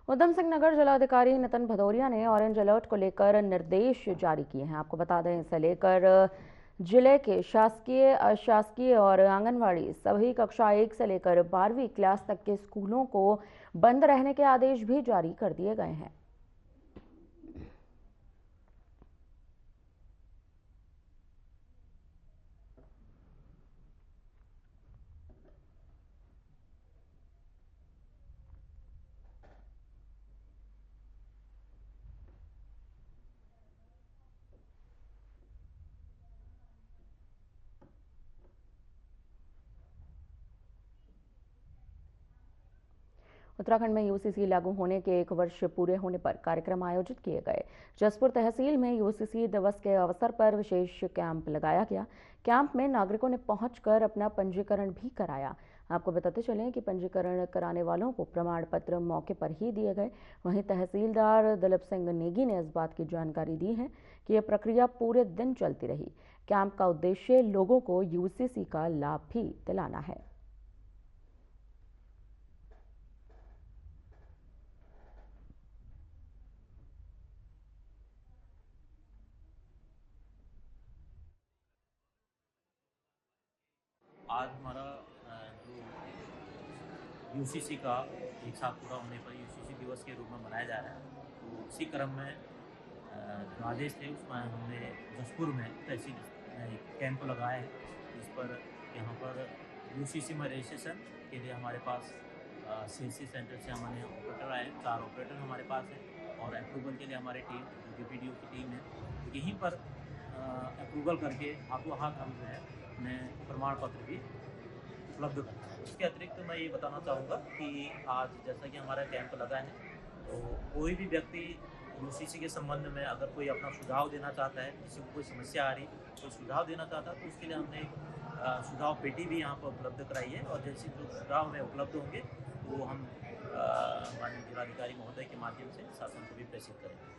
उधम सिंह नगर जिलाधिकारी नितिन भदौरिया ने orange alert को लेकर निर्देश जारी किए हैं। आपको बता दें, इसे लेकर जिले के शासकीय, अशासकीय और आंगनवाड़ी सभी कक्षा 1 से लेकर 12वीं क्लास तक के स्कूलों को बंद रहने के आदेश भी जारी कर दिए गए हैं। उत्तराखंड में यूसीसी लागू होने के 1 वर्ष पूरे होने पर कार्यक्रम आयोजित किए गए। जसपुर तहसील में यूसीसी दिवस के अवसर पर विशेष कैंप लगाया गया। कैंप में नागरिकों ने पहुंचकर अपना पंजीकरण भी कराया। आपको बताते चलें कि पंजीकरण कराने वालों को प्रमाण पत्र मौके पर ही दिए गए। वहीं तहसीलदार दिलीप सिंह नेगी ने इस बात की जानकारी दी है कि यह प्रक्रिया पूरे दिन चलती रही। कैंप का उद्देश्य लोगों को यूसीसी का लाभ भी दिलाना है। आज हमारा जो यूसीसी का 1 साल पूरा होने पर यूसीसी दिवस के रूप में मनाया जा रहा है, तो उसी क्रम में जो आदेश थे उसमें हमने जसपुर में तहसील में एक कैंप लगाया है, जिस पर यहाँ पर यूसीसी में रजिस्ट्रेशन के लिए हमारे पास सीएससी सेंटर से हमारे ऑपरेटर आए, 4 ऑपरेटर हमारे पास हैं और अप्रूवल के लिए हमारी टीम जो बीपीडीओ की टीम है, तो यहीं पर अप्रूवल करके हाथों हाथ हम जो है अपने प्रमाण पत्र भी उपलब्ध करता है। इसके अतिरिक्त मैं ये बताना चाहूँगा कि आज जैसा कि हमारा कैंप लगा है, तो कोई भी व्यक्ति यूसीसी के संबंध में अगर कोई अपना सुझाव देना चाहता है, किसी को कोई समस्या आ रही, कोई सुझाव देना चाहता है, तो उसके लिए हमने एक सुझाव पेटी भी यहाँ पर उपलब्ध कराई है और जैसे जो सुझाव हमें उपलब्ध होंगे वो हम माननीय जिलाधिकारी महोदय के माध्यम से शासन को भी प्रेषित करेंगे।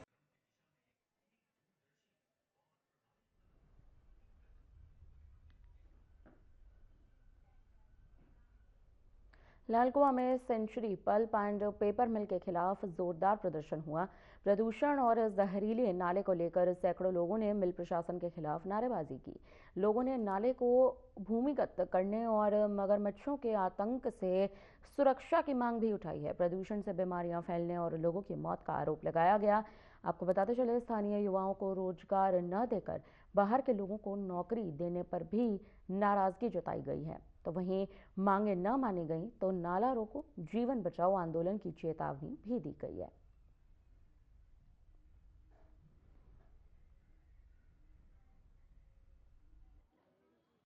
लालकुआ में सेंचुरी पल्प एंड पेपर मिल के खिलाफ जोरदार प्रदर्शन हुआ। प्रदूषण और जहरीले नाले को लेकर सैकड़ों लोगों ने मिल प्रशासन के खिलाफ नारेबाजी की। लोगों ने नाले को भूमिगत करने और मगरमच्छों के आतंक से सुरक्षा की मांग भी उठाई है। प्रदूषण से बीमारियां फैलने और लोगों की मौत का आरोप लगाया गया। आपको बताते चले, स्थानीय युवाओं को रोजगार न देकर बाहर के लोगों को नौकरी देने पर भी नाराजगी जताई गई है। तो वहीं मांगे न मानी गई तो नाला रोको जीवन बचाओ आंदोलन की चेतावनी भी दी गई है।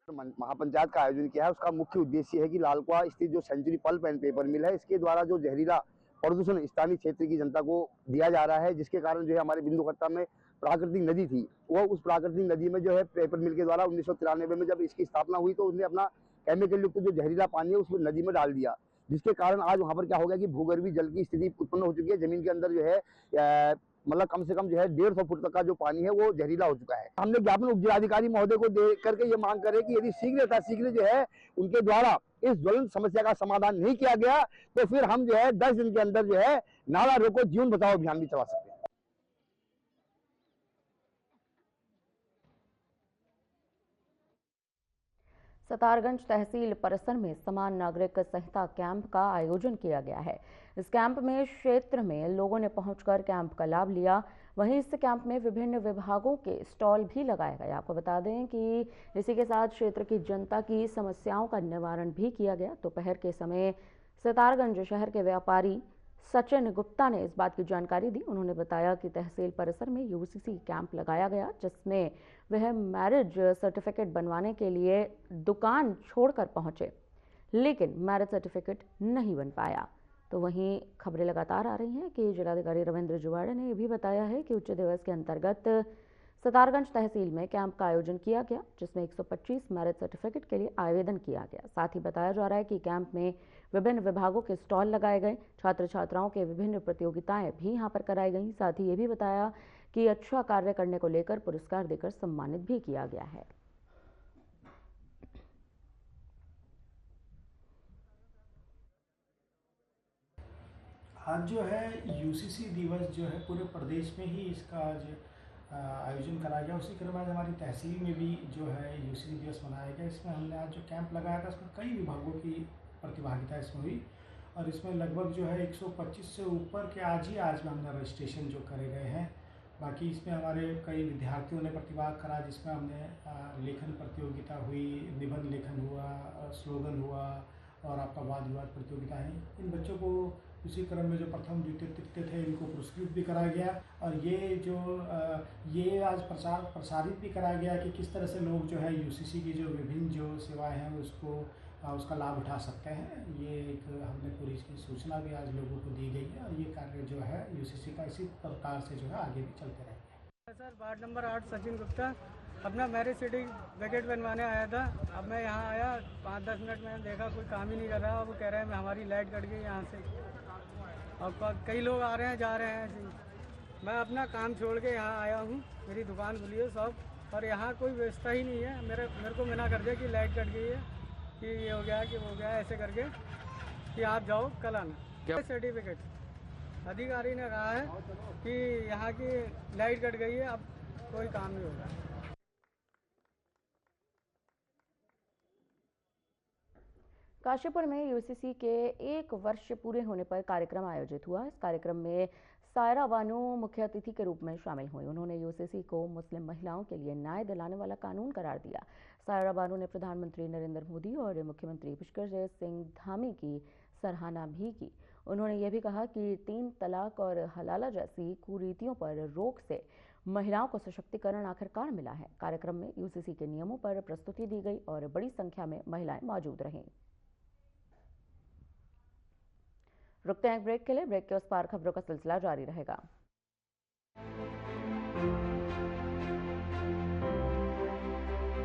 महापंचायत का आयोजन किया है। उसका मुख्य उद्देश्य है कि लालकुआ स्थित जो सेंचुरी पल्प एंड पेपर मिल है, इसके द्वारा जो जहरीला प्रदूषण स्थानीय क्षेत्र की जनता को दिया जा रहा है, जिसके कारण जो है हमारे बिंदुकट्टा में प्राकृतिक नदी थी, वो उस प्राकृतिक नदी में जो है पेपर मिल के द्वारा 1993 में जब इसकी स्थापना हुई तो उसने अपना केमिकल युक्त जो जहरीला पानी है उसको नदी में डाल दिया, जिसके कारण आज वहां पर क्या हो गया कि भूगर्भीय जल की स्थिति उत्पन्न हो चुकी है। जमीन के अंदर जो है मतलब कम से कम जो है 150 फुट तक का जो पानी है वो जहरीला हो चुका है। हमने ज्ञापन उप जिलाधिकारी महोदय को दे करके ये मांग करे कि यदि शीघ्र जो है उनके द्वारा इस ज्वलंत समस्या का समाधान नहीं किया गया तो फिर हम जो है 10 दिन के अंदर जो है नाला रोको जीवन बचाओ अभियान भी चला सकते हैं। सतारगंज तहसील परिसर में समान नागरिक संहिता कैंप का आयोजन किया गया है। इस कैंप में क्षेत्र में लोगों ने पहुंचकर कैंप का लाभ लिया। वहीं इस कैंप में विभिन्न विभागों के स्टॉल भी लगाए गए। आपको बता दें कि इसी के साथ क्षेत्र की जनता की समस्याओं का निवारण भी किया गया। दोपहर के समय सतारगंज शहर के व्यापारी सचिन गुप्ता ने इस बात की जानकारी दी। उन्होंने बताया कि तहसील परिसर में यूसीसी कैंप लगाया गया, जिसमें वह मैरिज सर्टिफिकेट बनवाने के लिए दुकान छोड़कर पहुंचे, लेकिन मैरिज सर्टिफिकेट नहीं बन पाया। तो वहीं खबरें लगातार आ रही हैं कि जिलाधिकारी रविंद्र जुवाड़े ने यह भी बताया है कि उच्च दिवस के अंतर्गत सतारगंज तहसील में कैंप का आयोजन किया गया, जिसमें 125 मैरिज सर्टिफिकेट के लिए आवेदन किया गया। साथ ही बताया जा रहा है कि कैंप में विभिन्न विभागों के स्टॉल लगाए गए, छात्र छात्राओं के विभिन्न प्रतियोगिताएं भी यहां पर कराई गई। साथ ही ये भी बताया कि अच्छा कार्य करने को लेकर पुरस्कार देकर सम्मानित भी किया गया है। आज जो है यूसीसी दिवस जो है पूरे प्रदेश में ही इसका आज आयोजन कराया गया। उसी क्रम में आज हमारी तहसील में भी जो है यूसीसी दिवस मनाया गया। इसमें हमने आज जो कैंप लगाया था इसमें कई विभागों की प्रतिभागिता इसमें हुई और इसमें लगभग जो है 125 से ऊपर के आज में हमने रजिस्ट्रेशन जो करे गए हैं। बाकी इसमें हमारे कई विद्यार्थियों ने प्रतिभाग करा, जिसमें हमने लेखन प्रतियोगिता हुई, निबंध लेखन हुआ, स्लोगन हुआ और आपका वाद विवाद प्रतियोगिता है। इन बच्चों को उसी क्रम में जो प्रथम द्वितीय तृतीय थे इनको पुरस्कृत भी कराया गया और ये आज प्रसारित भी कराया गया कि किस तरह से लोग जो है यूसीसी की जो विभिन्न जो सेवाएं हैं उसका लाभ उठा सकते हैं। ये एक हमने पूरी इसकी सूचना भी आज लोगों को दी गई है और ये कार्य जो है यूसीसी का इसी प्रकार से जो है आगे भी चलते रहेंगे। Sir ward number 8 Sachin Gupta अपना मैरिज सर्टिफिकेट बनवाने आया था। अब मैं यहाँ आया 5-10 मिनट में देखा कोई काम ही नहीं कर रहा। वो कह रहे हैं हमारी लाइट कट गई यहाँ से और कई लोग आ रहे हैं जा रहे हैं ऐसे। मैं अपना काम छोड़ के यहाँ आया हूँ, मेरी दुकान खुली है सब और यहाँ कोई व्यवस्था ही नहीं है। मेरे को मना कर दिया कि लाइट कट गई है, कि ये हो गया कि वो हो गया, ऐसे करके कि आप जाओ कल आना। सर्टिफिकेट अधिकारी ने कहा है कि यहाँ की लाइट कट गई है, अब कोई काम नहीं होगा। काशीपुर में यूसीसी के 1 वर्ष पूरे होने पर कार्यक्रम आयोजित हुआ। इस कार्यक्रम में सायरा बानो मुख्य अतिथि के रूप में शामिल हुई। उन्होंने यूसीसी को मुस्लिम महिलाओं के लिए न्याय दिलाने वाला कानून करार दिया। सायरा बानो ने प्रधानमंत्री नरेंद्र मोदी और मुख्यमंत्री पुष्कर सिंह धामी की सराहना भी की। उन्होंने ये भी कहा कि 3 तलाक और हलाला जैसी कुरीतियों पर रोक से महिलाओं को सशक्तिकरण आखिरकार मिला है। कार्यक्रम में यूसीसी के नियमों पर प्रस्तुति दी गई और बड़ी संख्या में महिलाएं मौजूद रहीं। रुकते हैं एक ब्रेक के लिए। ब्रेक के उस पार खबरों का सिलसिला जारी रहेगा।